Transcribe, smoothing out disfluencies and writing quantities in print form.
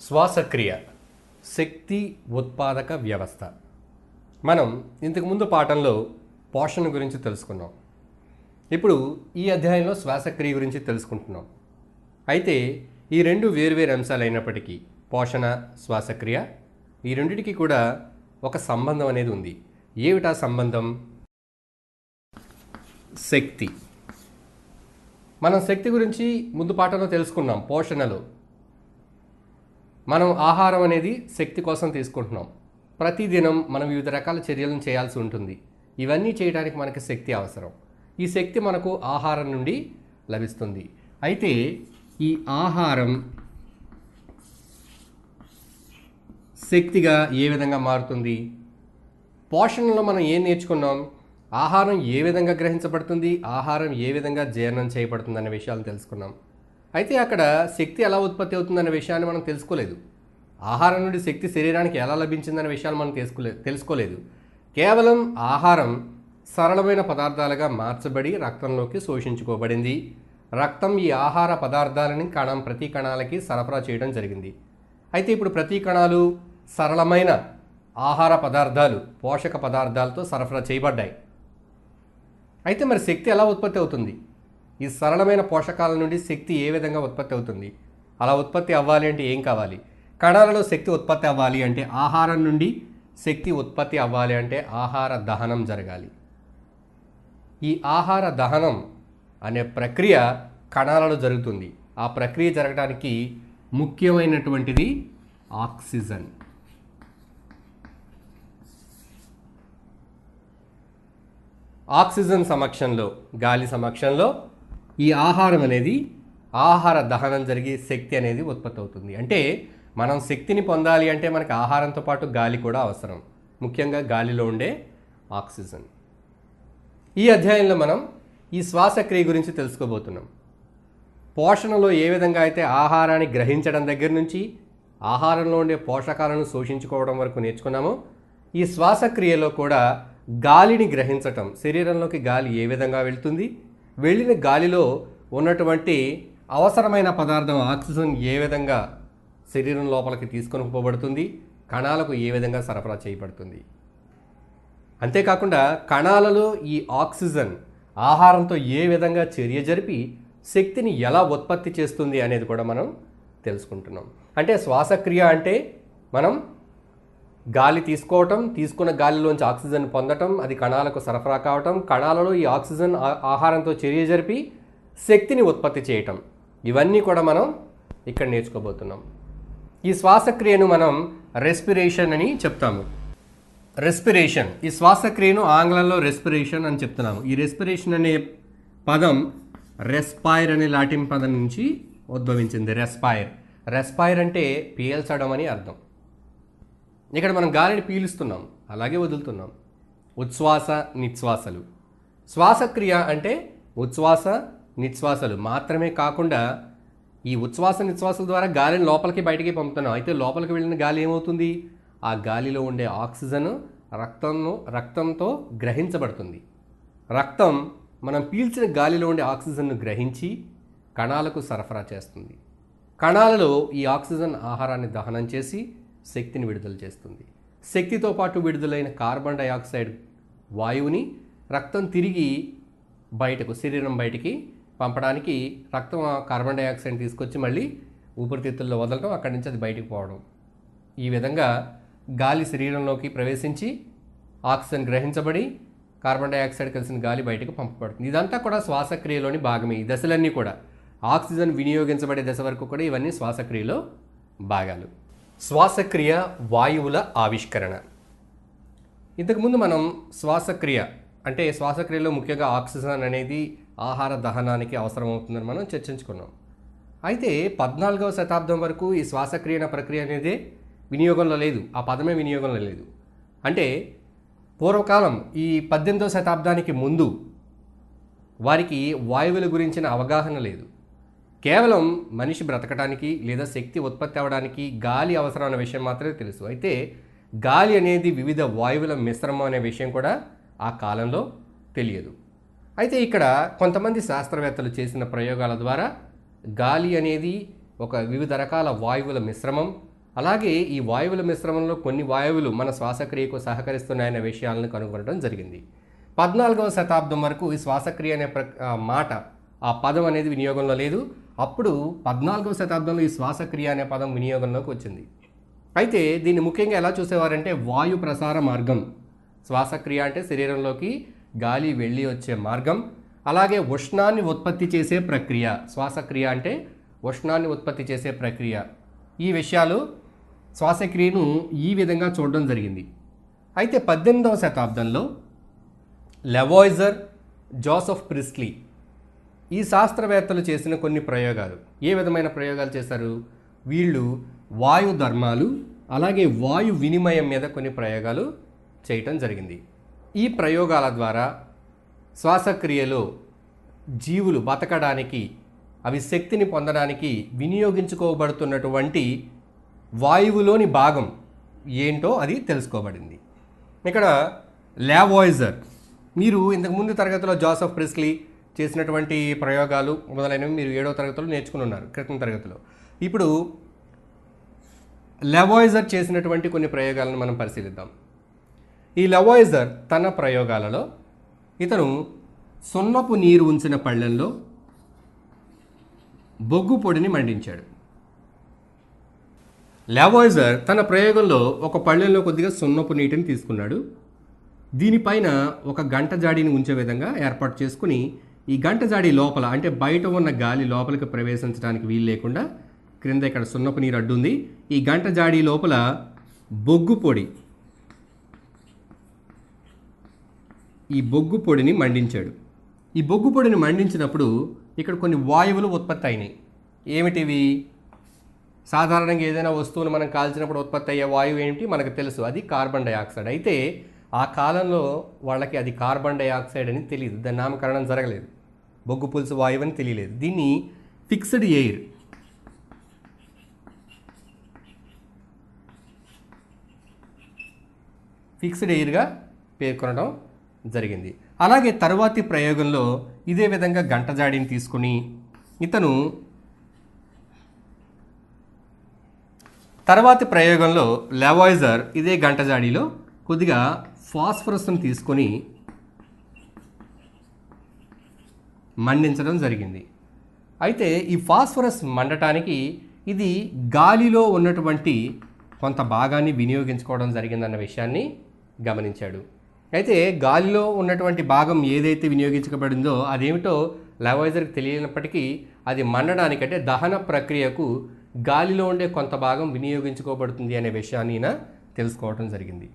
శ్వాసక్రియ శక్తి ఉత్పాదక వ్యవస్థ. మనం ఇంతకుముందు పాఠంలో పోషణ గురించి తెలుసుకున్నాం. ఇప్పుడు ఈ అధ్యాయంలో శ్వాసక్రియ గురించి తెలుసుకుంటున్నాం. అయితే ఈ రెండు వేర్వేరు అంశాలు అయినప్పటికీ పోషణ, శ్వాసక్రియ ఈ రెండిటికి కూడా ఒక సంబంధం అనేది ఉంది. ఏమిటా సంబంధం? శక్తి. మనం శక్తి గురించి ముందు పాఠంలో తెలుసుకున్నాం. పోషణలో మనం ఆహారం అనేది శక్తి కోసం తీసుకుంటున్నాం. ప్రతిదినం మనం వివిధ రకాల చర్యలను చేయాల్సి ఉంటుంది. ఇవన్నీ చేయడానికి మనకి శక్తి అవసరం. ఈ శక్తి మనకు ఆహారం నుండి లభిస్తుంది. అయితే ఈ ఆహారం శక్తిగా ఏ విధంగా మారుతుంది? పోషణలో మనం ఏం నేర్చుకున్నాం? ఆహారం ఏ విధంగా గ్రహించబడుతుంది, ఆహారం ఏ విధంగా జీర్ణం చేయబడుతుంది అనే విషయాలను తెలుసుకున్నాం. అయితే అక్కడ శక్తి ఎలా ఉత్పత్తి అవుతుందనే విషయాన్ని మనం తెలుసుకోలేదు. ఆహారం నుండి శక్తి శరీరానికి ఎలా లభించిందనే విషయాలు మనం తెలుసుకోలేదు. కేవలం ఆహారం సరళమైన పదార్థాలుగా మార్చబడి రక్తంలోకి శోషించుకోబడింది. రక్తం ఈ ఆహార పదార్థాలని ప్రతి కణాలకి సరఫరా చేయడం జరిగింది. అయితే ఇప్పుడు ప్రతి కణాలు సరళమైన ఆహార పదార్థాలు, పోషక పదార్థాలతో సరఫరా చేయబడ్డాయి. అయితే మరి శక్తి ఎలా ఉత్పత్తి అవుతుంది? ఈ సరళమైన పోషకాల నుండి శక్తి ఏ విధంగా ఉత్పత్తి అవుతుంది? అలా ఉత్పత్తి అవ్వాలి అంటే ఏం కావాలి? కణాలలో శక్తి ఉత్పత్తి అవ్వాలి అంటే, ఆహారం నుండి శక్తి ఉత్పత్తి అవ్వాలి అంటే ఆహార దహనం జరగాలి. ఈ ఆహార దహనం అనే ప్రక్రియ కణాలలో జరుగుతుంది. ఆ ప్రక్రియ జరగడానికి ముఖ్యమైనటువంటిది ఆక్సిజన్. ఆక్సిజన్ సమక్షంలో, గాలి సమక్షంలో ఈ ఆహారం అనేది, ఆహార దహనం జరిగి శక్తి అనేది ఉత్పత్తి అవుతుంది. అంటే మనం శక్తిని పొందాలి అంటే మనకి ఆహారంతో పాటు గాలి కూడా అవసరం. ముఖ్యంగా గాలిలో ఉండే ఆక్సిజన్. ఈ అధ్యాయంలో మనం ఈ శ్వాసక్రియ గురించి తెలుసుకోబోతున్నాం. పోషణలో ఏ విధంగా అయితే ఆహారాన్ని గ్రహించడం దగ్గర నుంచి ఆహారంలో ఉండే పోషకాలను శోషించుకోవడం వరకు నేర్చుకున్నామో, ఈ శ్వాసక్రియలో కూడా గాలిని గ్రహించటం, శరీరంలోకి గాలి ఏ విధంగా వెళ్తుంది, వెళ్ళిన గాలిలో ఉన్నటువంటి అవసరమైన పదార్థం ఆక్సిజన్ ఏ విధంగా శరీరం లోపలికి తీసుకొని పోబడుతుంది, కణాలకు ఏ విధంగా సరఫరా చేయబడుతుంది. అంతేకాకుండా కణాలలో ఈ ఆక్సిజన్ ఆహారంతో ఏ విధంగా చర్య జరిపి శక్తిని ఎలా ఉత్పత్తి చేస్తుంది అనేది కూడా మనం తెలుసుకుంటున్నాం. అంటే శ్వాసక్రియ అంటే మనం గాలి తీసుకోవటం, తీసుకున్న గాలిలోంచి ఆక్సిజన్ పొందటం, అది కణాలకు సరఫరా కావటం, కణాలలో ఈ ఆక్సిజన్ ఆహారంతో చర్య జరిపి శక్తిని ఉత్పత్తి చేయటం, ఇవన్నీ కూడా మనం ఇక్కడ నేర్చుకోబోతున్నాం. ఈ శ్వాసక్రియను మనం రెస్పిరేషన్ అని చెప్తాము. రెస్పిరేషన్, ఈ శ్వాసక్రియను ఆంగ్లంలో రెస్పిరేషన్ అని చెప్తున్నాము. ఈ రెస్పిరేషన్ అనే పదం రెస్పైర్ అనే లాటిన్ పదం నుంచి ఉద్భవించింది. రెస్పైర్, రెస్పైర్ అంటే పీల్చడం అని అర్థం. ఇక్కడ మనం గాలిని పీలుస్తున్నాం, అలాగే వదులుతున్నాం. ఉచ్ఛ్వాస నిశ్వాసలు. శ్వాసక్రియ అంటే ఉచ్ఛ్వాస నిశ్వాసలు మాత్రమే కాకుండా ఈ ఉచ్ఛ్వాస నిశ్వాసల ద్వారా గాలిని లోపలికి బయటికి పంపుతున్నాం. అయితే లోపలికి వెళ్ళిన గాలి ఏమవుతుంది? ఆ గాలిలో ఉండే ఆక్సిజన్ రక్తంతో గ్రహించబడుతుంది. రక్తం మనం పీల్చిన గాలిలో ఉండే ఆక్సిజన్ను గ్రహించి కణాలకు సరఫరా చేస్తుంది. కణాలలో ఈ ఆక్సిజన్ ఆహారాన్ని దహనం చేసి శక్తిని విడుదల చేస్తుంది. శక్తితో పాటు విడుదలైన కార్బన్ డైఆక్సైడ్ వాయువుని రక్తం తిరిగి బయటకు, శరీరం బయటికి పంపడానికి రక్తం కార్బన్ డైఆక్సైడ్ తీసుకొచ్చి మళ్ళీ ఊపిరితిత్తుల్లో వదలటం, అక్కడి నుంచి అది బయటికి పోవడం. ఈ విధంగా గాలి శరీరంలోకి ప్రవేశించి ఆక్సిజన్ గ్రహించబడి కార్బన్ డైఆక్సైడ్ కలిసిన గాలి బయటకు పంపబడుతుంది. ఇదంతా కూడా శ్వాసక్రియలోని భాగమే. ఈ దశలన్నీ కూడా ఆక్సిజన్ వినియోగించబడే దశ వరకు కూడా ఇవన్నీ శ్వాసక్రియలో భాగాలు. శ్వాసక్రియ, వాయువుల ఆవిష్కరణ. ఇంతకుముందు మనం శ్వాసక్రియ అంటే శ్వాసక్రియలో ముఖ్యంగా ఆక్సిజన్ అనేది ఆహార దహనానికి అవసరమవుతుందని మనం చర్చించుకున్నాం. అయితే 14వ శతాబ్దం వరకు ఈ శ్వాసక్రియ ప్రక్రియ అనేది వినియోగంలో లేదు. ఆ పదమే వినియోగంలో లేదు. అంటే పూర్వకాలం ఈ 18వ శతాబ్దానికి ముందు వారికి వాయువుల గురించిన అవగాహన లేదు. కేవలం మనిషి బ్రతకడానికి లేదా శక్తి ఉత్పత్తి అవ్వడానికి గాలి అవసరం అనే విషయం మాత్రమే తెలుసు. అయితే గాలి అనేది వివిధ వాయువుల మిశ్రమం అనే విషయం కూడా ఆ కాలంలో తెలియదు. అయితే ఇక్కడ కొంతమంది శాస్త్రవేత్తలు చేసిన ప్రయోగాల ద్వారా గాలి అనేది ఒక వివిధ రకాల వాయువుల మిశ్రమం, అలాగే ఈ వాయువుల మిశ్రమంలో కొన్ని వాయువులు మన శ్వాసక్రియకు సహకరిస్తున్నాయనే విషయాలను కనుగొనడం జరిగింది. 14వ శతాబ్దం వరకు ఈ శ్వాసక్రియ అనే మాట, ఆ పదం అనేది వినియోగంలో లేదు. అప్పుడు 14వ శతాబ్దంలో ఈ శ్వాసక్రియ అనే పదం వినియోగంలోకి వచ్చింది. అయితే దీన్ని ముఖ్యంగా ఎలా చూసేవారంటే వాయు ప్రసార మార్గం. శ్వాసక్రియ అంటే శరీరంలోకి గాలి వెళ్ళి వచ్చే మార్గం. అలాగే ఉష్ణాన్ని ఉత్పత్తి చేసే ప్రక్రియ. శ్వాసక్రియ అంటే ఉష్ణాన్ని ఉత్పత్తి చేసే ప్రక్రియ. ఈ విషయాలు శ్వాసక్రియను ఈ విధంగా చూడడం జరిగింది. అయితే 18వ శతాబ్దంలో లెవాయిజర్, జోసెఫ్ ప్రిస్లీ ఈ శాస్త్రవేత్తలు చేసిన కొన్ని ప్రయోగాలు. ఏ విధమైన ప్రయోగాలు చేశారు? వీళ్ళు వాయు ధర్మాలు అలాగే వాయు వినిమయం మీద కొన్ని ప్రయోగాలు చేయటం జరిగింది. ఈ ప్రయోగాల ద్వారా శ్వాసక్రియలో జీవులు బతకడానికి, అవి శక్తిని పొందడానికి వినియోగించుకోబడుతున్నటువంటి వాయువులోని భాగం ఏంటో అది తెలుసుకోబడింది. ఇక్కడ లెవాయిజర్, మీరు ఇంతకుముందు తరగతిలో జోసెఫ్ ప్రిస్లీ చేసినటువంటి ప్రయోగాలు మొదలైనవి మీరు 7వ తరగతిలో నేర్చుకుని ఉన్నారు, క్రితం తరగతిలో. ఇప్పుడు లెవాయిజర్ చేసినటువంటి కొన్ని ప్రయోగాలను మనం పరిశీలిద్దాం. ఈ లెవాయిజర్ తన ప్రయోగాలలో ఇతను సున్నపు నీరు ఉంచిన పళ్ళెంలో బొగ్గు పొడిని మండించాడు. లెవాయిజర్ తన ప్రయోగంలో ఒక పళ్ళెంలో కొద్దిగా సున్నపు నీటిని తీసుకున్నాడు. దీనిపైన ఒక గంట జాడీని ఉంచే విధంగా ఏర్పాటు చేసుకుని, ఈ గంట జాడీ లోపల, అంటే బయట ఉన్న గాలి లోపలికి ప్రవేశించడానికి వీలు లేకుండా క్రింద ఇక్కడ సున్నపు నీరు అడ్డుంది. ఈ గంట జాడీ లోపల బొగ్గు పొడి, ఈ బొగ్గు పొడిని మండించాడు. ఈ బొగ్గు పొడిని మండించినప్పుడు ఇక్కడ కొన్ని వాయువులు ఉత్పత్తి అయినాయి. ఏమిటివి? సాధారణంగా ఏదైనా వస్తువును మనం కాల్చినప్పుడు ఉత్పత్తి అయ్యే వాయువు ఏమిటి మనకు తెలుసు, అది కార్బన్ డైఆక్సైడ్. అయితే ఆ కాలంలో వాళ్ళకి అది కార్బన్ డైఆక్సైడ్ అని తెలియదు, దాని నామకరణం జరగలేదు, బొగ్గు పులుసు వాయువు అని తెలియలేదు. దీన్ని ఫిక్స్డ్ ఎయిర్, ఫిక్స్డ్ ఎయిర్గా పేర్కొనడం జరిగింది. అలాగే తరువాతి ప్రయోగంలో ఇదే విధంగా గంట జాడీని తీసుకుని ఇతను తర్వాతి ప్రయోగంలో లెవాయిజర్ ఇదే గంట జాడీలో కొద్దిగా ఫాస్ఫరస్ను తీసుకొని మండించడం జరిగింది. అయితే ఈ ఫాస్ఫరస్ మండటానికి ఇది గాలిలో ఉన్నటువంటి కొంత భాగాన్ని వినియోగించుకోవడం జరిగిందన్న విషయాన్ని గమనించాడు. అయితే గాలిలో ఉన్నటువంటి భాగం ఏదైతే వినియోగించబడిందో అదేమిటో లెవాయిజర్కి తెలియనప్పటికీ అది మండడానికి, అంటే దహన ప్రక్రియకు గాలిలో ఉండే కొంత భాగం వినియోగించుకోబడుతుంది అనే విషయాన్ని తెలుసుకోవడం జరిగింది.